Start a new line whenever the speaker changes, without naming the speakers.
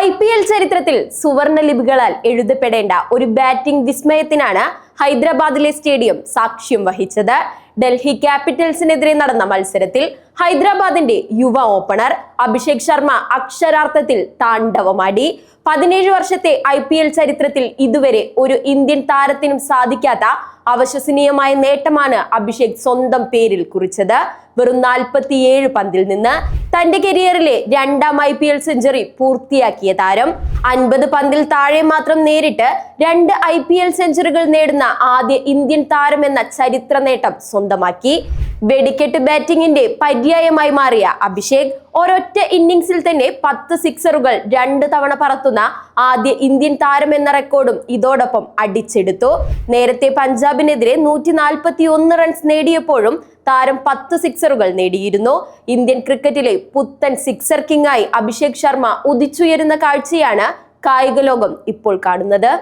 IPL ചരിത്രത്തിൽ സുവർണ ലിപികളാൽ എഴുതപ്പെടേണ്ട ഒരു ബാറ്റിംഗ് വിസ്മയത്തിനാണ് ഹൈദരാബാദിലെ സ്റ്റേഡിയം സാക്ഷ്യം വഹിച്ചത്. ഡൽഹി ക്യാപിറ്റൽസിനെതിരെ നടന്ന മത്സരത്തിൽ ഹൈദരാബാദിന്റെ യുവ ഓപ്പണർ അഭിഷേക് ശർമ്മ അക്ഷരാർത്ഥത്തിൽ താണ്ഡവമാടി. 17 വർഷത്തെ IPL ചരിത്രത്തിൽ ഇതുവരെ ഒരു ഇന്ത്യൻ താരത്തിനും സാധിക്കാത്ത അവിശ്വസനീയമായ നേട്ടമാണ് അഭിഷേക് സ്വന്തം പേരിൽ കുറിച്ചത്. വെറും 47 പന്തിൽ നിന്ന് തന്റെ കരിയറിലെ 2ാം IPL സെഞ്ചുറി പൂർത്തിയാക്കിയ താരം 50 പന്തിൽ താഴെ മാത്രം നേരിട്ട് 2 IPL സെഞ്ചുറികൾ നേടുന്ന ആദ്യ ഇന്ത്യൻ താരം എന്ന ചരിത്ര നേട്ടം സ്വന്തമാക്കി. വെടിക്കെട്ട് ബാറ്റിംഗിന്റെ പര്യായമായി മാറിയ അഭിഷേക് ഒരൊറ്റ ഇന്നിംഗ്സിൽ തന്നെ 10 സിക്സറുകൾ 2 തവണ പറത്തുന്ന ആദ്യ ഇന്ത്യൻ താരം എന്ന റെക്കോർഡും ഇതോടൊപ്പം അടിച്ചെടുത്തു. നേരത്തെ പഞ്ചാബിനെതിരെ 141 റൺസ് നേടിയപ്പോഴും താരം 10 സിക്സറുകൾ നേടിയിരുന്നു. ഇന്ത്യൻ ക്രിക്കറ്റിലെ പുത്തൻ സിക്സർ കിങ്ങായി അഭിഷേക് ശർമ്മ ഉദിച്ചുയരുന്ന കാഴ്ചയാണ് കായിക ലോകം ഇപ്പോൾ കാണുന്നത്.